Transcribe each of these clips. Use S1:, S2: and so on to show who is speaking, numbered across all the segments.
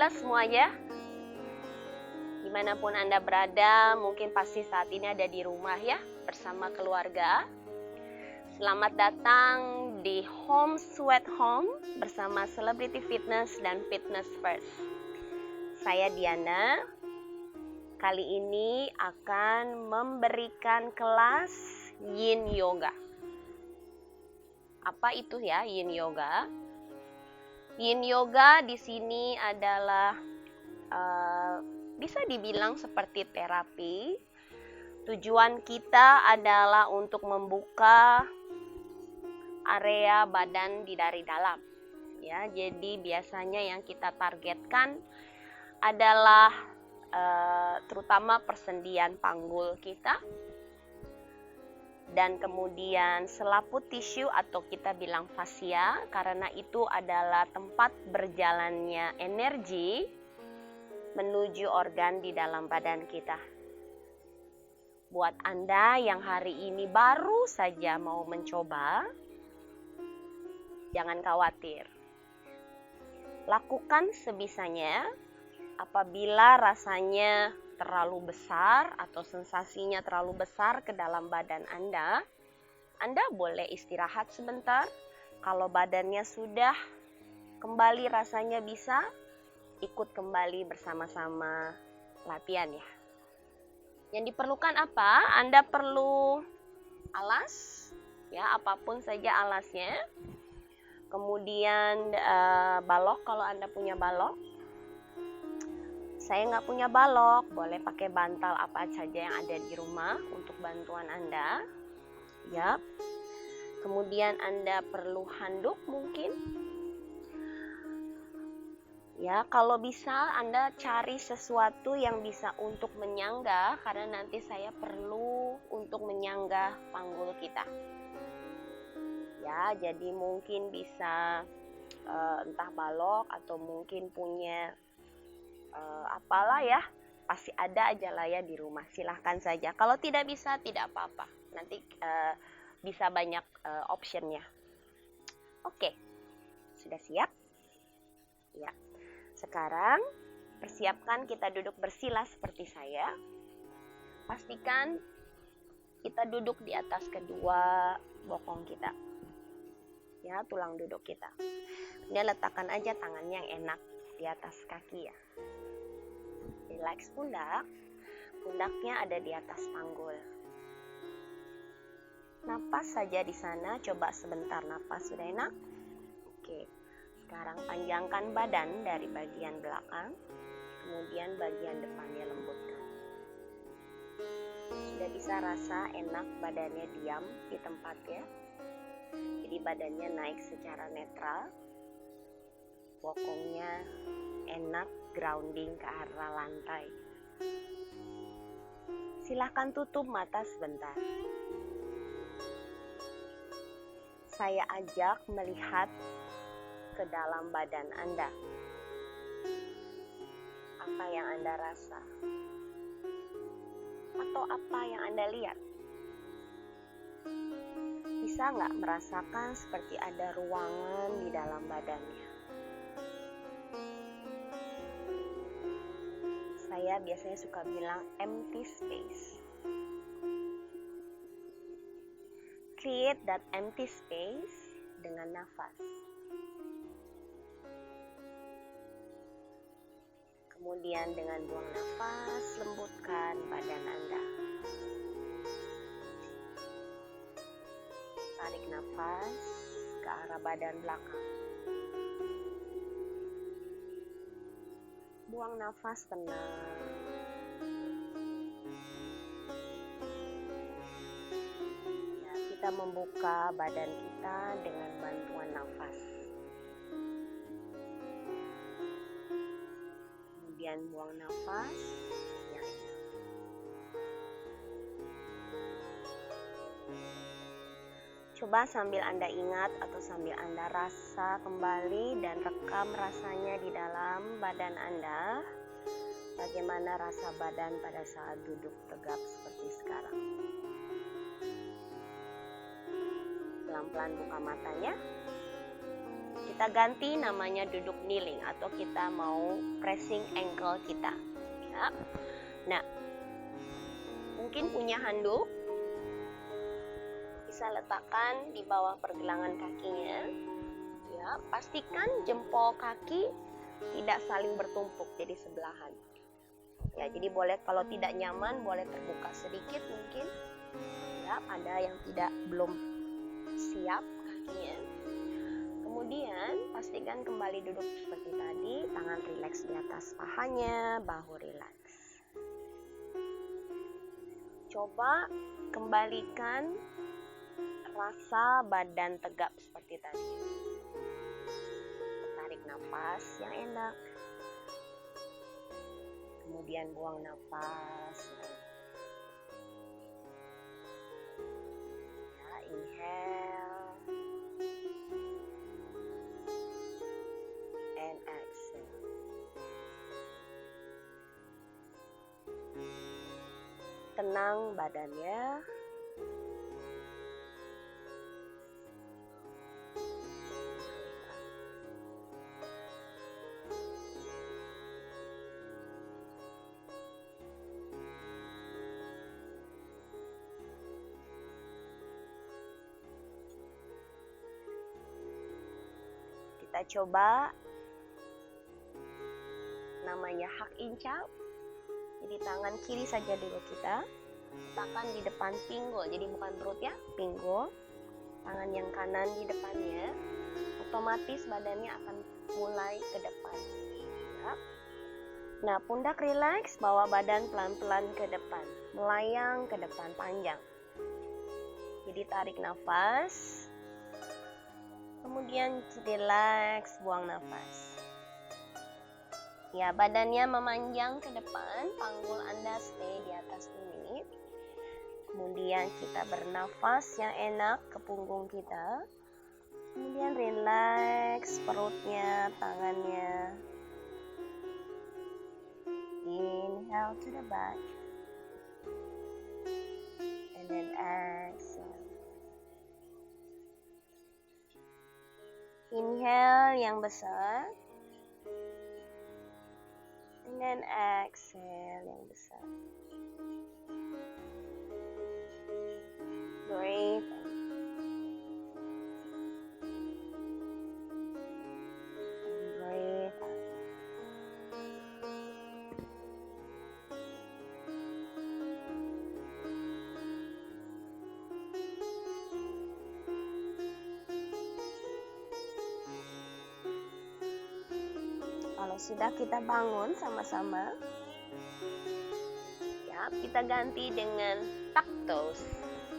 S1: halo semuanya. Dimanapun Anda berada, mungkin pasti saat ini ada di rumah ya, bersama keluarga. Selamat datang di Home Sweet Home bersama Celebrity Fitness dan Fitness First. Saya Diana. Kali ini akan memberikan kelas Yin Yoga. Apa itu ya Yin Yoga? Yin Yoga di sini adalah bisa dibilang seperti terapi. Tujuan kita adalah untuk membuka area badan dari dalam. Ya, jadi biasanya yang kita targetkan adalah terutama persendian panggul kita. Dan kemudian selaput tisu atau kita bilang fascia, karena itu adalah tempat berjalannya energi menuju organ di dalam badan kita. Buat Anda yang hari ini baru saja mau mencoba, jangan khawatir. Lakukan sebisanya. Apabila rasanya terlalu besar atau sensasinya terlalu besar ke dalam badan Anda boleh istirahat sebentar. Kalau badannya sudah kembali rasanya bisa, ikut kembali bersama-sama latihan ya. Yang diperlukan apa? Anda perlu alas, ya apapun saja alasnya. Kemudian balok kalau Anda punya balok. Saya nggak punya balok, boleh pakai bantal apa saja yang ada di rumah untuk bantuan Anda. Ya. Kemudian Anda perlu handuk mungkin. Ya, kalau bisa Anda cari sesuatu yang bisa untuk menyanggah, karena nanti saya perlu untuk menyanggah panggul kita. Ya, jadi mungkin bisa entah balok atau mungkin punya apalah ya, pasti ada aja lah ya di rumah. Silahkan saja. Kalau tidak bisa, tidak apa-apa. Nanti bisa banyak optionnya. Oke, sudah siap? Ya. Sekarang persiapkan kita duduk bersila seperti saya. Pastikan kita duduk di atas kedua bokong kita. Ya, tulang duduk kita. Dia letakkan aja tangannya yang enak di atas kaki ya. Relax pundak. Pundaknya ada di atas panggul. Napas saja di sana, coba sebentar napas, sudah enak? Oke. Sekarang panjangkan badan dari bagian belakang, kemudian bagian depannya lembutkan. Sudah bisa rasa enak badannya diam di tempatnya. Jadi badannya naik secara netral. Bokongnya enak grounding ke arah lantai. Silahkan tutup mata sebentar. Saya ajak melihat ke dalam badan Anda. Apa yang Anda rasa? Atau apa yang Anda lihat? Bisa nggak merasakan seperti ada ruangan di dalam badannya? Saya biasanya suka bilang empty space. Create that empty space dengan nafas. Kemudian dengan buang nafas, lembutkan badan Anda. Tarik nafas ke arah badan belakang. Buang nafas tenang. Ya, kita membuka badan kita dengan bantuan nafas. Kemudian buang nafas. Ya. Coba sambil Anda ingat atau sambil Anda rasa kembali dan rekam rasanya di dalam badan Anda. Bagaimana rasa badan pada saat duduk tegap seperti sekarang. Pelan-pelan buka matanya. kita ganti namanya duduk kneeling atau kita mau pressing ankle kita. Ya. Nah, mungkin punya handuk, bisa letakkan di bawah pergelangan kakinya. Ya, pastikan jempol kaki tidak saling bertumpuk jadi sebelahan. Ya, jadi boleh kalau tidak nyaman boleh terbuka sedikit mungkin. Ya, ada yang belum siap kakinya. Kemudian pastikan kembali duduk seperti tadi, tangan rileks di atas pahanya, bahu rileks. Coba kembalikan rasa badan tegap seperti tadi. Tarik nafas yang enak. Kemudian buang nafas. Ya, inhale. And exhale. Tenang badannya. Kita coba namanya hak incap. Jadi tangan kiri saja dulu kita letakkan di depan pinggul, jadi bukan perut ya, pinggul. Tangan yang kanan di depannya, otomatis badannya akan mulai ke depan. Ya. Nah, pundak rileks, bawa badan pelan-pelan ke depan, melayang ke depan panjang. Jadi tarik nafas. Kemudian relax, buang nafas. Ya, badannya memanjang ke depan, panggul Anda stay di atas tumit. Kemudian kita bernafas yang enak ke punggung kita. Kemudian relax perutnya, tangannya. Inhale to the back. And then exhale. Inhale yang besar. And then exhale yang besar. Breathe. And breathe out. Kalau sudah kita bangun sama-sama, ya, kita ganti dengan tuck toes.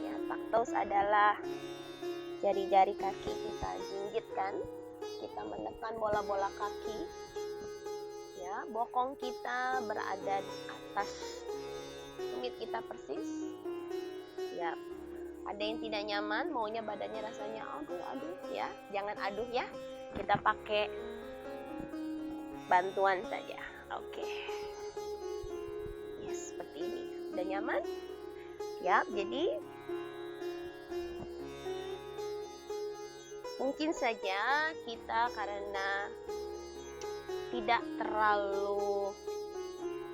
S1: Ya, tuck toes adalah jari-jari kaki kita jinjitkan, kita menekan bola-bola kaki. Ya, bokong kita berada di atas tumit kita persis. Ya, ada yang tidak nyaman, maunya badannya rasanya aduh, ya, jangan aduh ya. Kita pakai bantuan saja. Oke. Yes, seperti ini. Udah nyaman? Ya, jadi mungkin saja kita karena tidak terlalu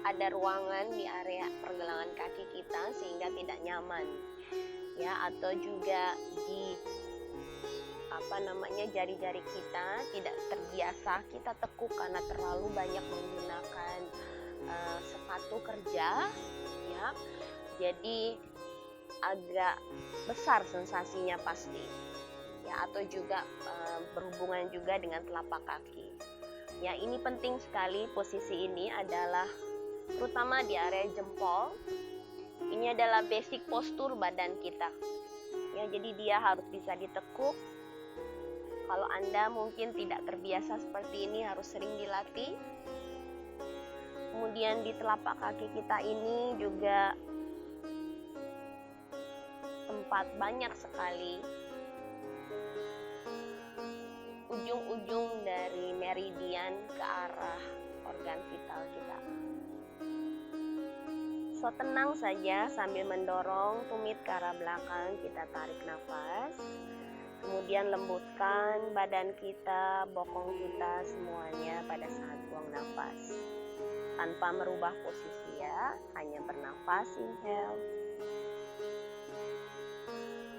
S1: ada ruangan di area pergelangan kaki kita sehingga tidak nyaman. Ya, atau juga di jari-jari kita tidak terbiasa, kita tekuk karena terlalu banyak menggunakan sepatu kerja, ya, jadi agak besar sensasinya pasti, ya, atau juga berhubungan juga dengan telapak kaki. Ya, ini penting sekali. Posisi ini adalah terutama di area jempol. Ini adalah basic postur badan kita. Ya, jadi dia harus bisa ditekuk. Kalau Anda mungkin tidak terbiasa seperti ini, harus sering dilatih. Kemudian di telapak kaki kita ini juga tempat banyak sekali ujung-ujung dari meridian ke arah organ vital kita. So, tenang saja sambil mendorong tumit ke arah belakang, kita tarik nafas. Kemudian Kemudian lembutkan badan kita, bokong kita, semuanya pada saat buang nafas. Tanpa merubah posisi ya, hanya bernafas, inhale.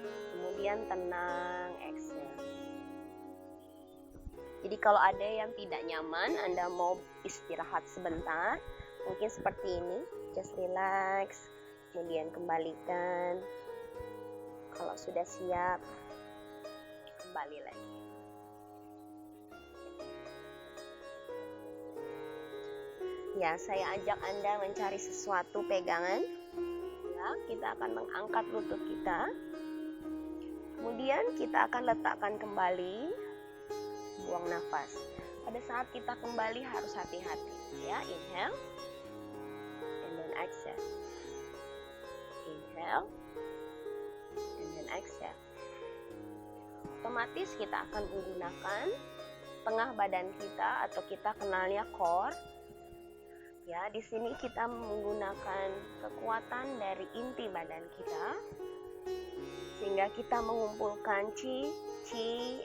S1: Kemudian tenang, exhale. Jadi kalau ada yang tidak nyaman, Anda mau istirahat sebentar, mungkin seperti ini, just relax, kemudian kembalikan. Kalau sudah siap, kembali lagi. Ya, saya ajak Anda mencari sesuatu pegangan. Ya, kita akan mengangkat lutut kita. Kemudian kita akan letakkan kembali, buang nafas. Pada saat kita kembali harus hati-hati. Ya, inhale, and then exhale. Inhale, and then exhale. Otomatis kita akan menggunakan tengah badan kita atau kita kenalnya core. Ya, di sini kita menggunakan kekuatan dari inti badan kita sehingga kita mengumpulkan chi,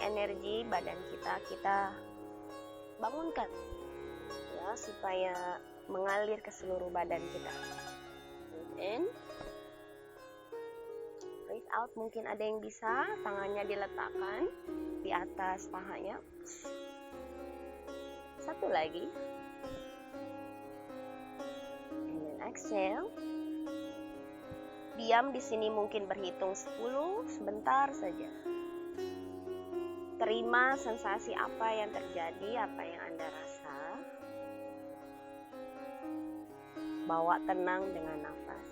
S1: energi badan kita bangunkan ya supaya mengalir ke seluruh badan kita. Breathe in, breathe out. Mungkin ada yang bisa tangannya diletakkan di atas pahanya. Satu lagi. Exhale. Diam di sini mungkin berhitung 10, sebentar saja. Terima sensasi apa yang terjadi, apa yang Anda rasa. Bawa tenang dengan nafas.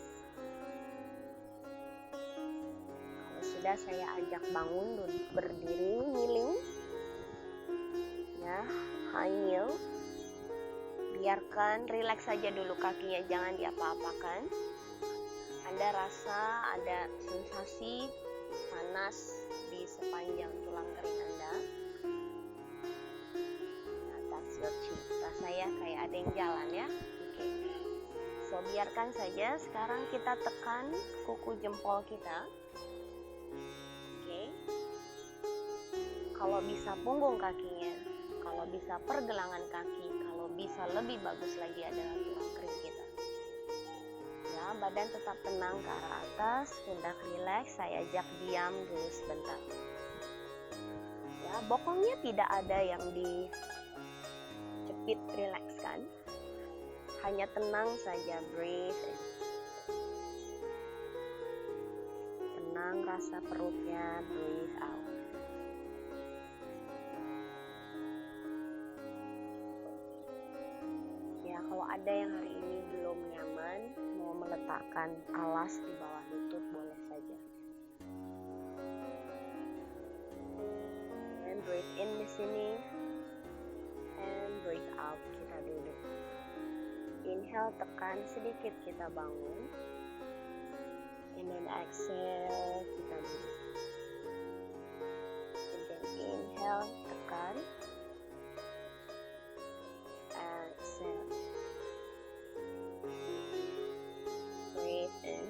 S1: Kalau sudah, saya ajak bangun, berdiri, kneeling. Ya, high kneel. Biarkan rileks saja dulu kakinya, jangan diapa-apakan. Anda rasa ada sensasi panas di sepanjang tulang kering Anda. Atas yochi, rasanya kayak ada yang jalan ya. Oke. So, biarkan saja. Sekarang kita tekan kuku jempol kita. Oke. Kalau bisa punggung kakinya, kalau bisa pergelangan kaki, kalau bisa lebih bagus lagi adalah tulang kering kita. Ya, badan tetap tenang ke arah atas, pundak rileks. Saya ajak diam dulu sebentar. Ya, bokongnya tidak ada yang dijepit, rilekskan. Hanya tenang saja, breathe in. Tenang rasa perutnya, breathe out. Kalau ada yang hari ini belum nyaman, mau meletakkan alas di bawah lutut, boleh saja. And breathe in di sini, and breathe out kita duduk. Inhale, tekan sedikit, kita bangun. And then exhale, kita duduk. And then inhale, tekan. Exhale. Breathe in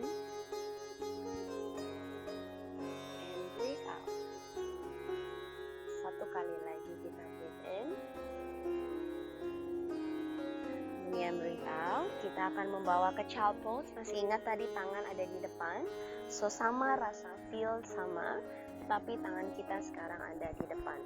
S1: and breathe out. Satu kali lagi kita breathe in, kemudian breathe out. Kita akan membawa ke child pose. Masih ingat tadi tangan ada di depan, so sama rasa, feel sama, tapi tangan kita sekarang ada di depan.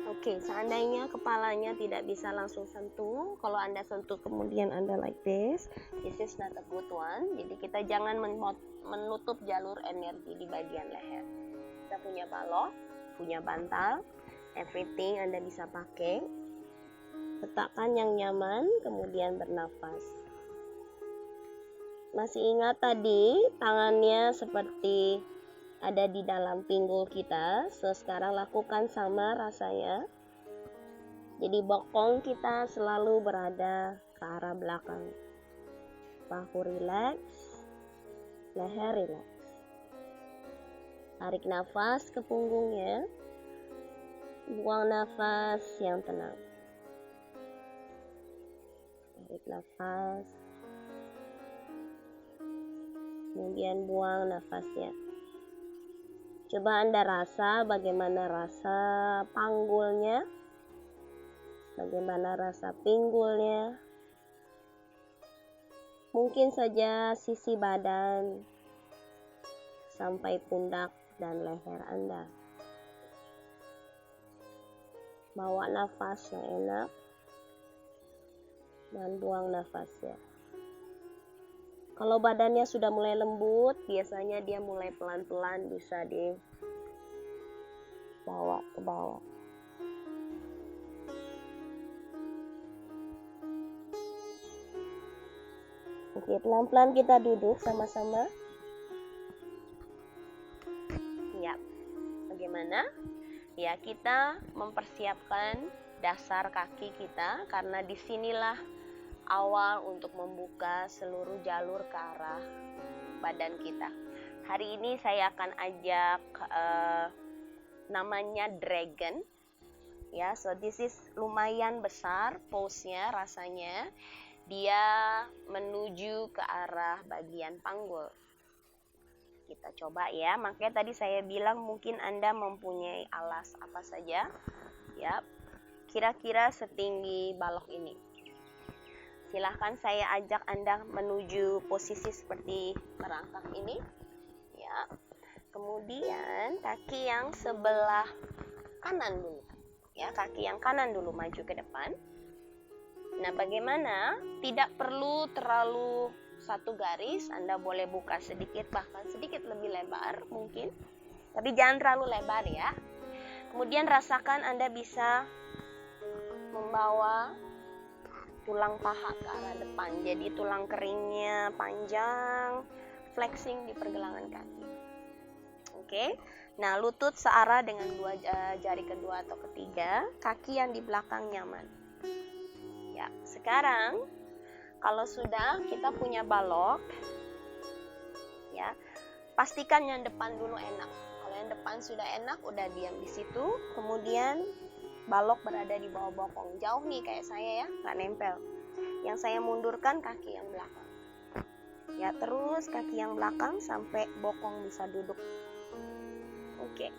S1: Oke, seandainya kepalanya tidak bisa langsung sentuh, kalau Anda sentuh kemudian Anda like this is not a good one. Jadi kita jangan menutup jalur energi di bagian leher. Kita punya balok, punya bantal, everything Anda bisa pakai. Letakkan yang nyaman, kemudian bernafas. Masih ingat tadi tangannya seperti ada di dalam pinggul kita, so sekarang lakukan sama rasanya. Jadi bokong kita selalu berada ke arah belakang. Bahu rileks, leher rileks. Tarik nafas ke punggungnya, buang nafas yang tenang. Tarik nafas, Kemudian buang nafasnya. Coba Anda rasa bagaimana rasa panggulnya, bagaimana rasa pinggulnya. Mungkin saja sisi badan sampai pundak dan leher Anda. Bawa nafas yang enak dan buang nafasnya. Kalau badannya sudah mulai lembut, biasanya dia mulai pelan-pelan bisa dibawa ke bawah. Oke, pelan-pelan kita duduk sama-sama. Ya, bagaimana? Ya, kita mempersiapkan dasar kaki kita karena disinilah awal untuk membuka seluruh jalur ke arah badan kita. Hari ini saya akan ajak namanya dragon. Ya, so this is lumayan besar pose-nya rasanya. Dia menuju ke arah bagian panggul. Kita coba ya, makanya tadi saya bilang mungkin Anda mempunyai alas apa saja, ya, kira-kira setinggi balok ini. Silahkan saya ajak Anda menuju posisi seperti merangkak ini, ya. Kemudian kaki yang sebelah kanan dulu, ya, kaki yang kanan dulu maju ke depan. Nah, bagaimana? Tidak perlu terlalu satu garis, Anda boleh buka sedikit, bahkan sedikit lebih lebar mungkin, tapi jangan terlalu lebar ya. Kemudian rasakan Anda bisa membawa tulang paha ke arah depan, jadi tulang keringnya panjang, flexing di pergelangan kaki. Oke, nah lutut searah dengan dua jari kedua atau ketiga, kaki yang di belakang nyaman. Ya, sekarang kalau sudah kita punya balok, ya, pastikan yang depan dulu enak. Kalau yang depan sudah enak, udah diam di situ. Kemudian balok berada di bawah bokong. Jauh nih kayak saya ya, nggak nempel. Yang saya mundurkan kaki yang belakang. Ya, terus kaki yang belakang sampai bokong bisa duduk. Oke,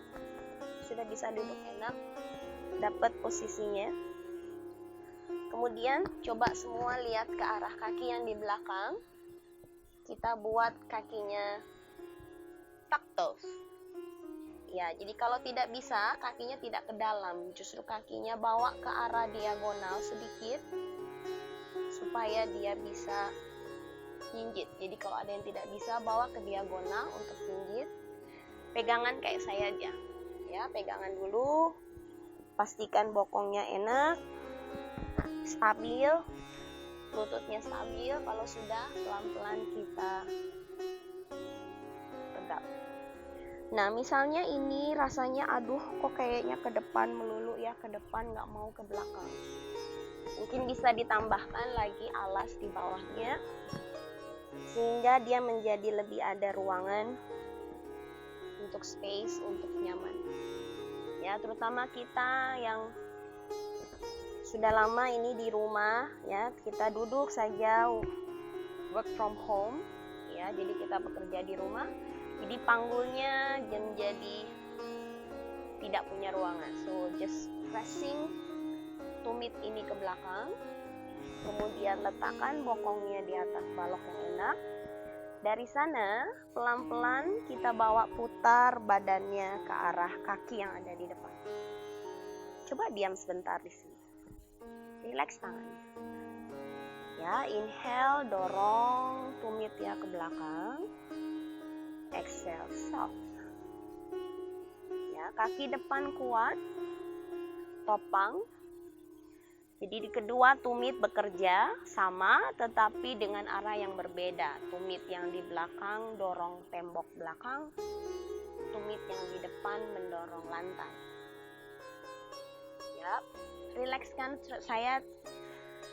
S1: sudah bisa duduk enak, dapat posisinya. Kemudian coba semua lihat ke arah kaki yang di belakang. Kita buat kakinya tuck toes. Ya, jadi kalau tidak bisa, kakinya tidak ke dalam, justru kakinya bawa ke arah diagonal sedikit supaya dia bisa jinjit. Jadi kalau ada yang tidak bisa, bawa ke diagonal untuk jinjit. Pegangan kayak saya aja. Ya, pegangan dulu. Pastikan bokongnya enak, stabil, lututnya stabil. Kalau sudah, pelan-pelan kita tegak. Nah, misalnya ini rasanya aduh kok kayaknya ke depan melulu ya, ke depan nggak mau ke belakang. Mungkin bisa ditambahkan lagi alas di bawahnya sehingga dia menjadi lebih ada ruangan untuk space, untuk nyaman. Ya, terutama kita yang sudah lama ini di rumah, ya, kita duduk saja, work from home, ya, jadi kita bekerja di rumah, jadi panggulnya menjadi tidak punya ruangan. So just pressing tumit ini ke belakang, kemudian letakkan bokongnya di atas balok yang enak. Dari sana pelan-pelan kita bawa putar badannya ke arah kaki yang ada di depan. Coba diam sebentar di sini. Relax tangannya. Ya, inhale, dorong tumitnya ke belakang. Exhale, soft. Ya, kaki depan kuat. Topang. Jadi di kedua tumit bekerja sama tetapi dengan arah yang berbeda. Tumit yang di belakang dorong tembok belakang. Tumit yang di depan mendorong lantai. Ya. Relaxkan, saya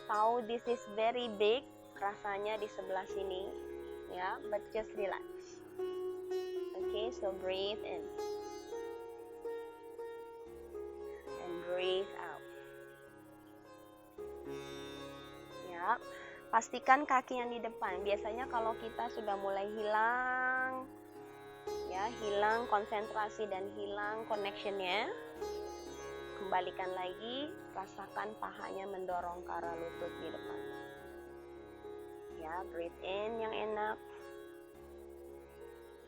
S1: tahu this is very big rasanya di sebelah sini, ya, but just relax. Okay, so breathe in and breathe out. Ya, Pastikan kaki yang di depan. Biasanya kalau kita sudah mulai hilang, ya, hilang konsentrasi dan hilang connectionnya, kembalikan lagi, rasakan pahanya mendorong ke arah lutut di depan. Ya, breathe in yang enak,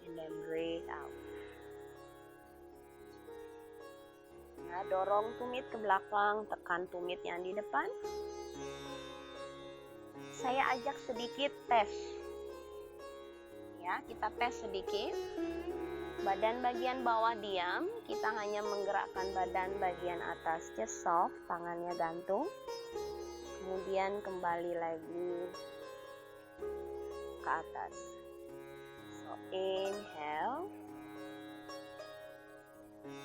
S1: and then breathe out. Ya, dorong tumit ke belakang, tekan tumit yang di depan. Saya ajak sedikit tes. Ya, kita tes sedikit. Badan bagian bawah diam, kita hanya menggerakkan badan bagian atas, just soft, tangannya gantung. Kemudian kembali lagi ke atas. So, inhale,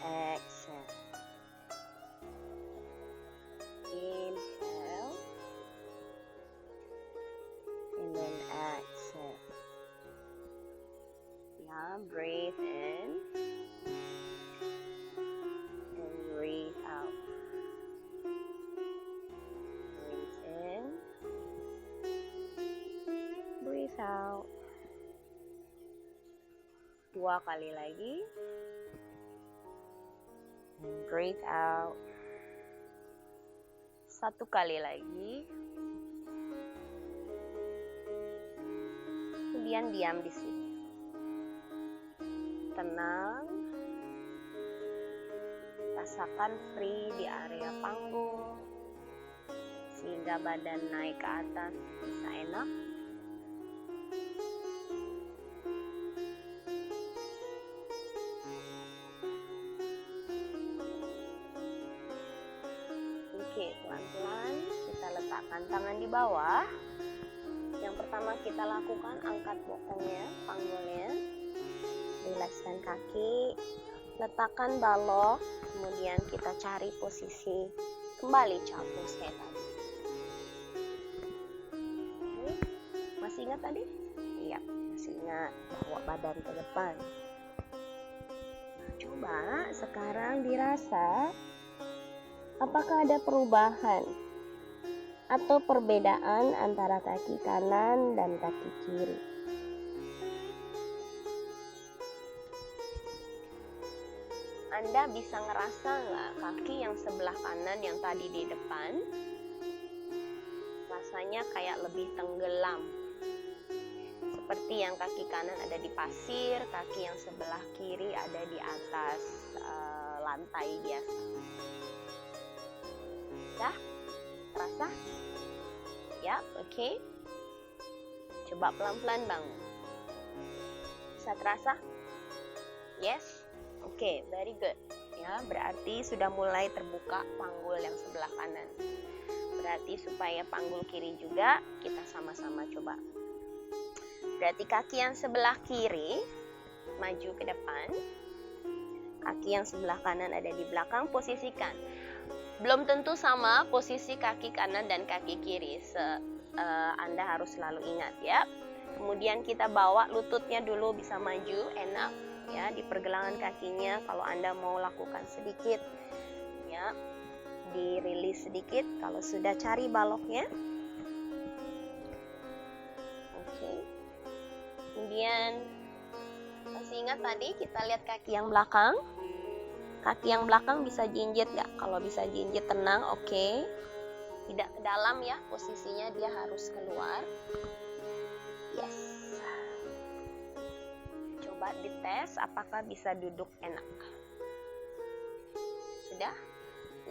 S1: exhale. Inhale, and then exhale. Ya, breathe in and breathe out. Breathe in, breathe out. 2 kali lagi. And breathe out. 1 kali lagi. Kemudian diam di sini. Tenang. Rasakan free di area panggung. Sehingga badan naik ke atas bisa enak. Oke, pelan-pelan kita letakkan tangan di bawah. Yang pertama kita lakukan, angkat bokongnya, panggulnya. Rilekskan kaki, letakkan balok, kemudian kita cari posisi kembali capus kayak tadi. Oke. Masih ingat tadi? Iya, masih ingat. Bawa badan ke depan. Coba sekarang dirasa apakah ada perubahan atau perbedaan antara kaki kanan dan kaki kiri. Anda bisa ngerasa nggak kaki yang sebelah kanan yang tadi di depan rasanya kayak lebih tenggelam, seperti yang kaki kanan ada di pasir, kaki yang sebelah kiri ada di atas lantai biasa. Ya, terasa? Ya, oke. Coba pelan-pelan bangun. Bisa terasa? Yes? Oke, very good. Ya, berarti sudah mulai terbuka panggul yang sebelah kanan. Berarti supaya panggul kiri juga, kita sama-sama coba. Berarti kaki yang sebelah kiri maju ke depan. Kaki yang sebelah kanan ada di belakang, posisikan. Belum tentu sama posisi kaki kanan dan kaki kiri. Anda harus selalu ingat ya. Kemudian kita bawa lututnya dulu bisa maju, enak ya, di pergelangan kakinya. Kalau Anda mau lakukan sedikit ya, dirilis sedikit. Kalau sudah cari baloknya. Oke. Kemudian masih ingat tadi kita lihat kaki yang belakang? Kaki yang belakang bisa jinjit nggak? Kalau bisa jinjit tenang, oke. Tidak ke dalam ya, posisinya dia harus keluar. Yes. Coba dites apakah bisa duduk enak. Sudah?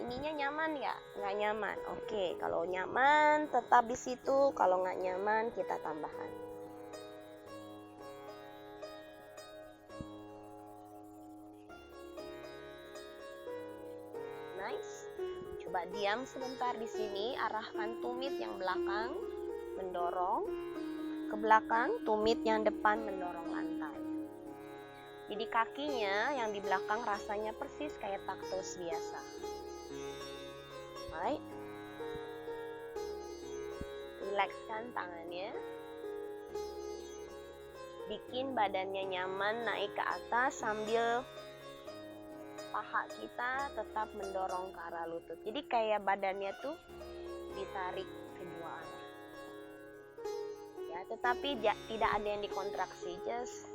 S1: Ininya nyaman ya? Nggak nyaman? Oke, kalau nyaman tetap di situ. Kalau nggak nyaman kita tambahkan. Nice. Coba diam sebentar di sini, arahkan tumit yang belakang mendorong ke belakang, tumit yang depan mendorong lantai. Jadi kakinya yang di belakang rasanya persis kayak taktos biasa. Right. Rilekskan tangannya. Bikin badannya nyaman naik ke atas sambil paha kita tetap mendorong ke arah lutut. Jadi kayak badannya tuh ditarik kedua arah. Ya, tetapi tidak ada yang dikontraksi, just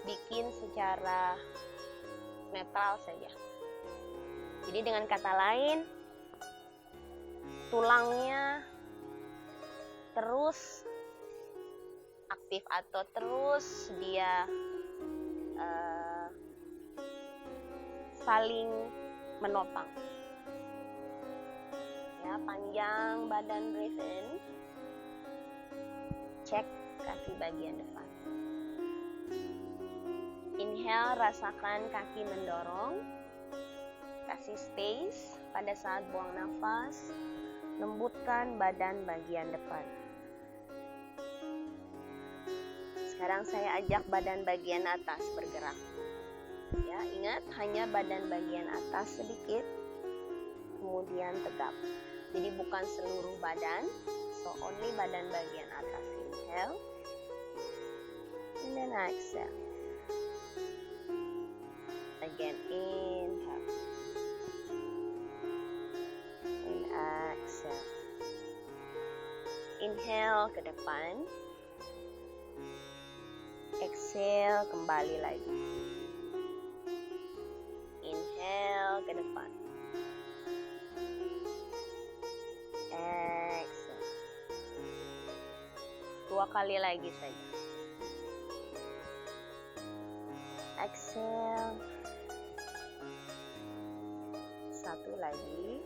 S1: bikin secara netral saja. Jadi dengan kata lain, tulangnya terus aktif atau terus dia saling menopang. Ya, panjang badan, breathe in. Cek kaki bagian depan. Inhale, rasakan kaki mendorong. Kasih space pada saat buang nafas. Lembutkan badan bagian depan. Sekarang saya ajak badan bagian atas bergerak. Ya, ingat hanya badan bagian atas sedikit, kemudian tegap. Jadi bukan seluruh badan, so only badan bagian atas. Inhale, and then exhale. Again, inhale, and exhale. Inhale ke depan. Exhale, kembali lagi. Inhale ke depan. Exhale. 2 kali lagi saja. Exhale. 1 lagi.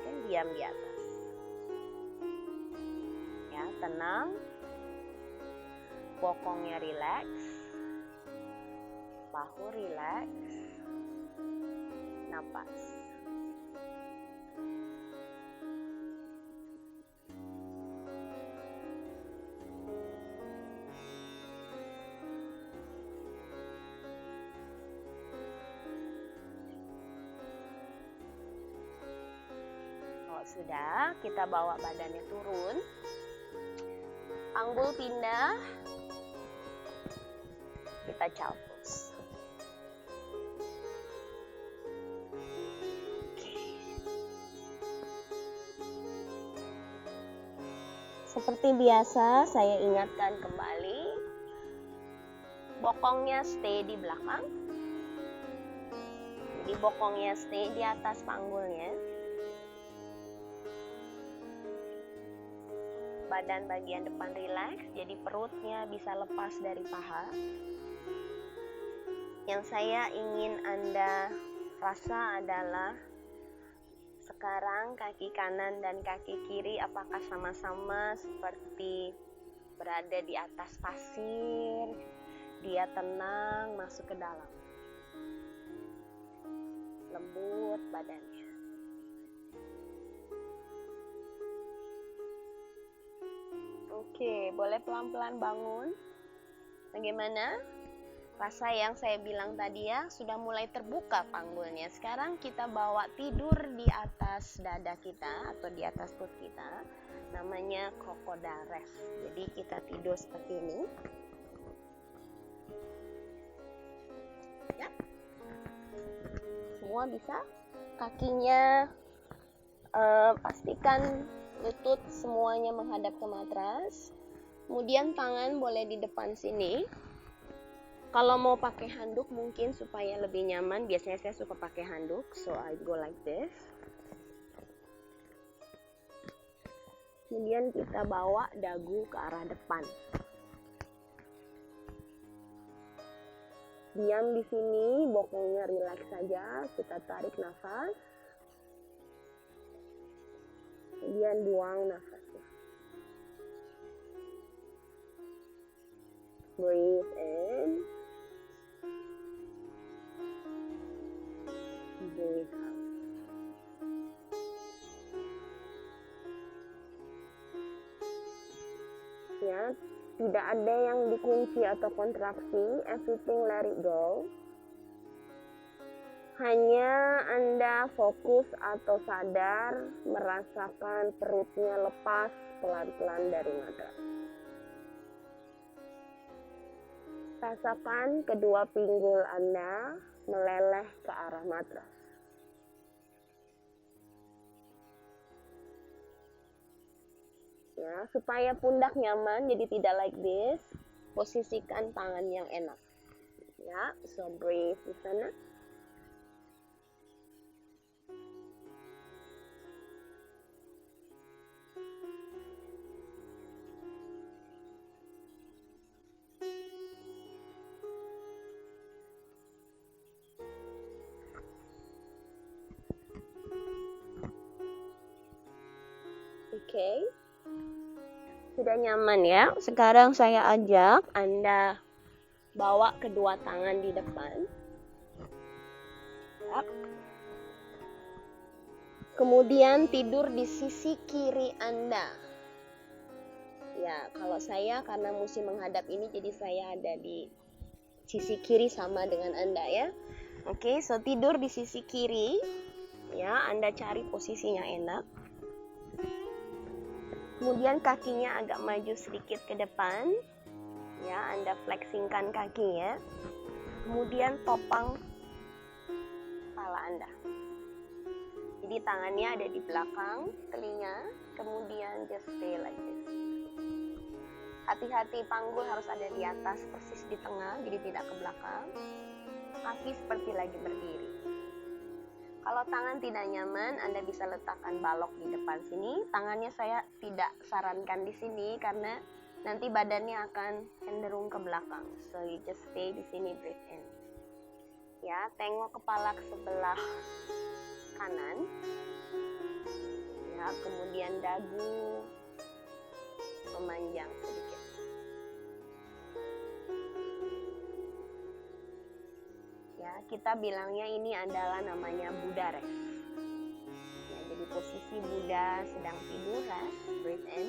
S1: Dan diam di atas. Tenang, bokongnya rileks, bahu rileks, napas. Kalau sudah, kita bawa badannya turun. Panggul pindah, kita childpose. Seperti biasa, saya ingatkan kembali, bokongnya stay di belakang. Jadi bokongnya stay di atas panggulnya. Badan bagian depan rileks, jadi perutnya bisa lepas dari paha. Yang saya ingin Anda rasa adalah sekarang kaki kanan dan kaki kiri apakah sama-sama seperti berada di atas pasir, dia tenang masuk ke dalam. Lembut badannya. Oke, boleh pelan-pelan bangun. Bagaimana? Rasa yang saya bilang tadi ya, sudah mulai terbuka panggulnya. Sekarang kita bawa tidur di atas dada kita atau di atas perut kita. Namanya crocodile rest. Jadi kita tidur seperti ini. Ya. Semua bisa. Kakinya pastikan lutut semuanya menghadap ke matras. Kemudian tangan boleh di depan sini. Kalau mau pakai handuk mungkin supaya lebih nyaman. Biasanya saya suka pakai handuk, so I go like this. Kemudian kita bawa dagu ke arah depan. Diam di sini, bokongnya rileks saja. Kita tarik nafas. Kemudian buang nafasnya. Breathe in. Breathe out. Ya, tidak ada yang dikunci atau kontraksi. Everything let it go. Hanya Anda fokus atau sadar merasakan perutnya lepas pelan-pelan dari matras. Rasakan kedua pinggul Anda meleleh ke arah matras. Ya, supaya pundak nyaman, jadi tidak like this. Posisikan tangan yang enak. Ya, so breathe di sana. Oke. Sudah nyaman ya. Sekarang saya ajak Anda bawa kedua tangan di depan. Ya. Kemudian tidur di sisi kiri Anda. Ya, kalau saya karena musim menghadap ini, jadi saya ada di sisi kiri sama dengan Anda ya. Oke, so tidur di sisi kiri. Ya, Anda cari posisinya enak. Kemudian kakinya agak maju sedikit ke depan. Ya, Anda flexingkan kakinya. Kemudian topang kepala Anda. Jadi tangannya ada di belakang telinga. Kemudian just stay like this. Hati-hati, panggul harus ada di atas, persis di tengah, jadi tidak ke belakang. Kaki seperti lagi berdiri. Kalau tangan tidak nyaman, Anda bisa letakkan balok di depan sini. Tangannya saya tidak sarankan di sini karena nanti badannya akan cenderung ke belakang. So you just stay di sini, breathe in. Ya, tengok kepala ke sebelah kanan. Ya, kemudian dagu memanjang sedikit. Ya, kita bilangnya ini adalah namanya Buddha rest. Ya, jadi posisi Buddha sedang tidur, rest, breathe in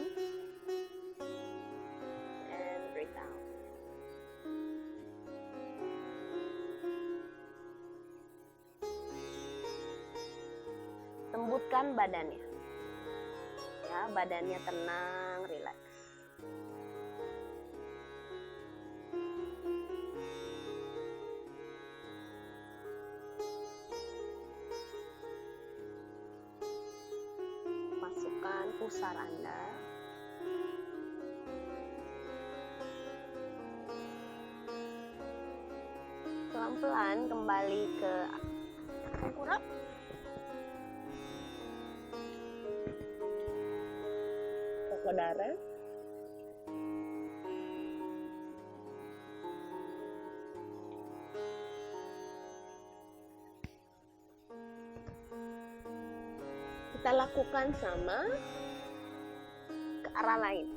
S1: and breathe out. Lembutkan badannya. Ya, badannya tenang, relax. Masukkan pusar Anda. Pelan-pelan kembali ke tengkorak. Darah. Kita lakukan sama ke arah lain.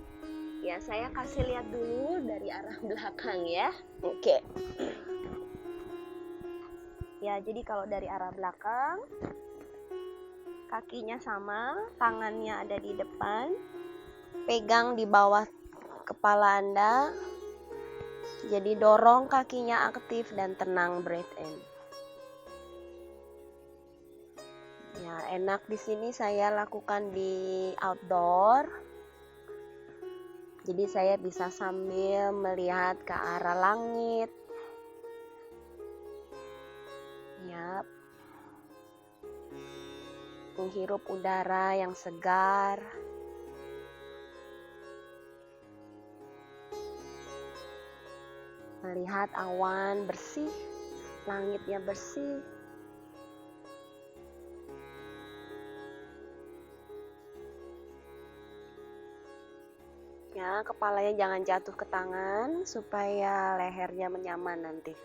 S1: Ya, saya kasih lihat dulu dari arah belakang ya. Oke. Ya, jadi kalau dari arah belakang, kakinya sama, tangannya ada di depan. Pegang di bawah kepala Anda. Jadi dorong kakinya aktif dan tenang, breathe in. Ya, enak di sini saya lakukan di outdoor. Jadi saya bisa sambil melihat ke arah langit. Ya. Menghirup udara yang segar. Melihat awan bersih, langitnya bersih. Ya, kepalanya jangan jatuh ke tangan supaya lehernya menyaman nanti.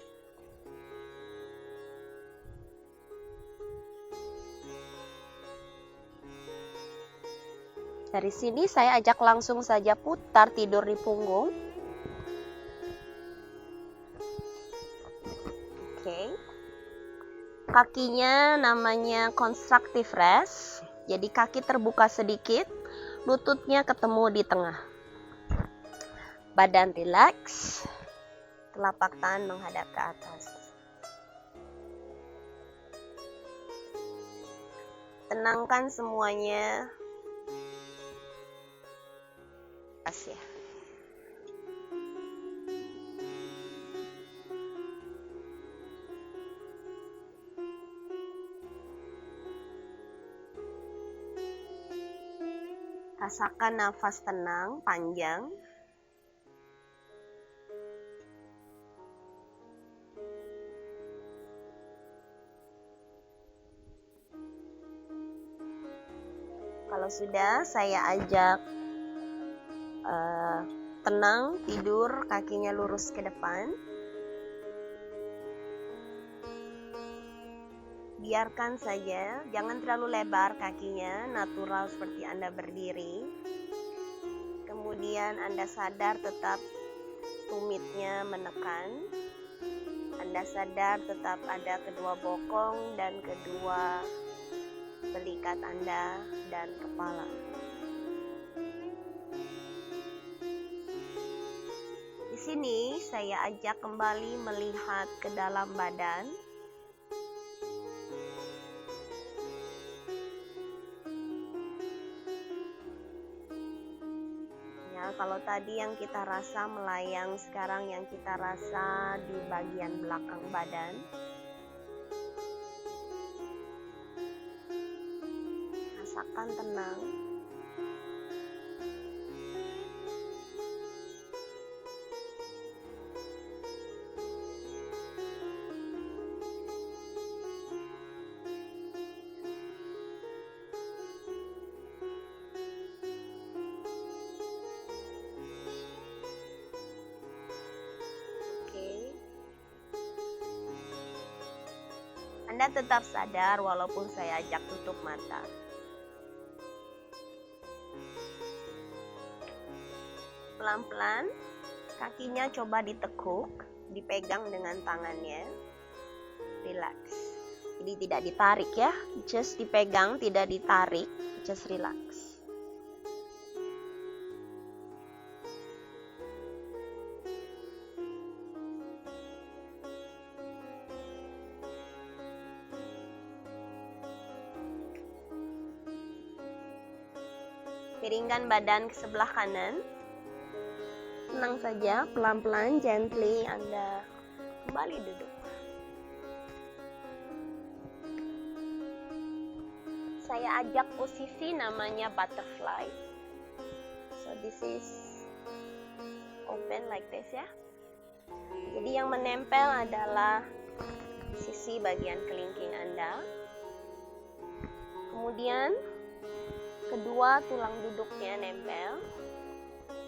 S1: Dari sini saya ajak langsung saja putar tidur di punggung. Oke. Kakinya namanya constructive rest. Jadi kaki terbuka sedikit, lututnya ketemu di tengah. Badan rileks, telapak tangan menghadap ke atas. Tenangkan semuanya. Pas ya. Rasakan nafas tenang, panjang. Kalau sudah, saya ajak tenang, tidur, kakinya lurus ke depan. Biarkan saja, jangan terlalu lebar kakinya, natural seperti Anda berdiri. Kemudian Anda sadar tetap tumitnya menekan. Anda sadar tetap ada kedua bokong dan kedua belikat Anda dan kepala. Di sini saya ajak kembali melihat ke dalam badan. Ya, kalau tadi yang kita rasa melayang, sekarang yang kita rasa di bagian belakang badan. Rasakan tenang. Anda tetap sadar walaupun saya ajak tutup mata. Pelan-pelan, kakinya coba ditekuk, dipegang dengan tangannya. Relax. Jadi tidak ditarik ya, just dipegang, tidak ditarik, just relax. Miringkan badan ke sebelah kanan. Tenang saja, pelan-pelan, gently Anda kembali duduk. Saya ajak posisi namanya butterfly. So this is open like this ya. Jadi yang menempel adalah sisi bagian kelingking Anda. Kemudian kedua tulang duduknya nempel,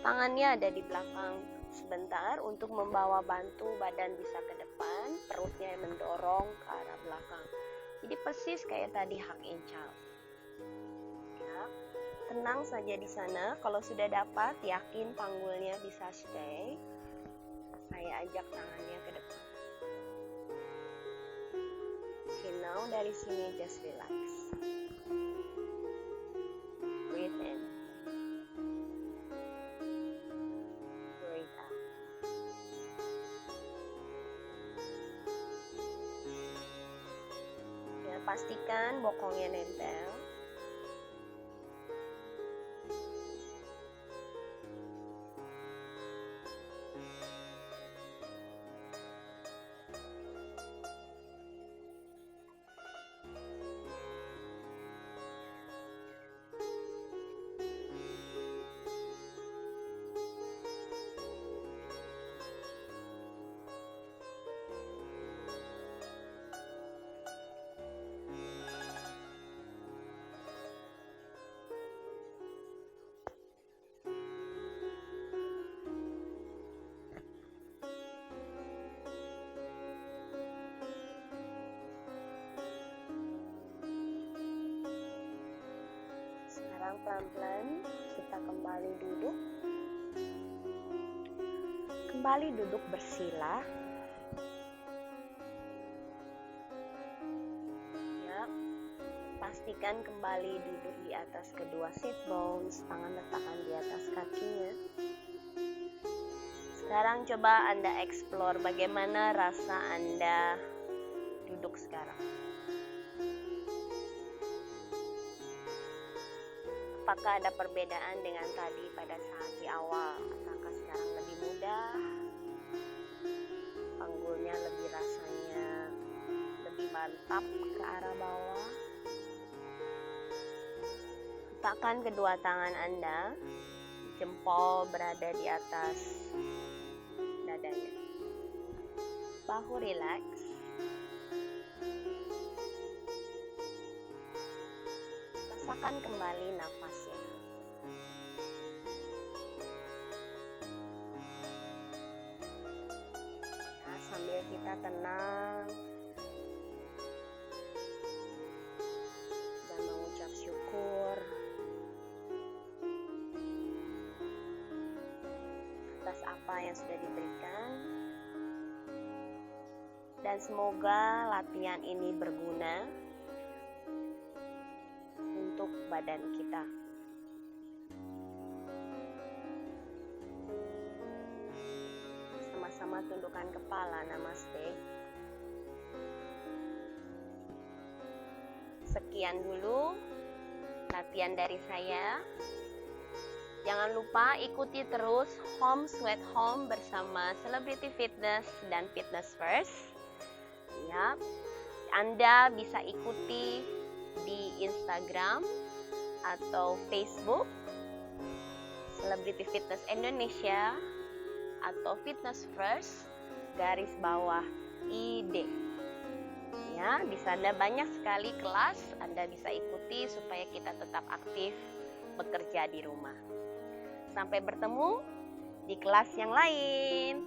S1: tangannya ada di belakang sebentar untuk membawa bantu badan bisa ke depan, perutnya mendorong ke arah belakang. Jadi persis kayak tadi hug in child. Ya, tenang saja di sana. Kalau sudah dapat, yakin panggulnya bisa stay. Saya ajak tangannya ke depan. Okay, now dari sini just relax. Breathe in. Breathe out. Ya, pastikan bokongnya nempel. Sekarang pelan-pelan kita kembali duduk. Kembali duduk bersila. Ya, pastikan kembali duduk di atas kedua sit bones, tangan letakkan di atas kakinya. Sekarang coba Anda explore bagaimana rasa Anda duduk sekarang. Apakah ada perbedaan dengan tadi pada saat di awal? Apakah sekarang lebih mudah? Panggulnya lebih rasanya lebih mantap ke arah bawah? Letakkan kedua tangan Anda, jempol berada di atas dadanya. Bahu rileks. Rasakan kembali nafasnya. Nah, sambil kita tenang dan mengucap syukur atas apa yang sudah diberikan, dan semoga latihan ini berguna untuk badan kita. Sama-sama tundukkan kepala, namaste. Sekian dulu latihan dari saya. Jangan lupa ikuti terus Home Sweet Home bersama Celebrity Fitness dan Fitness First. Ya, Anda bisa ikuti di Instagram atau Facebook Celebrity Fitness Indonesia atau Fitness First _ID. Ya, di sana banyak sekali kelas Anda bisa ikuti supaya kita tetap aktif bekerja di rumah. Sampai bertemu di kelas yang lain.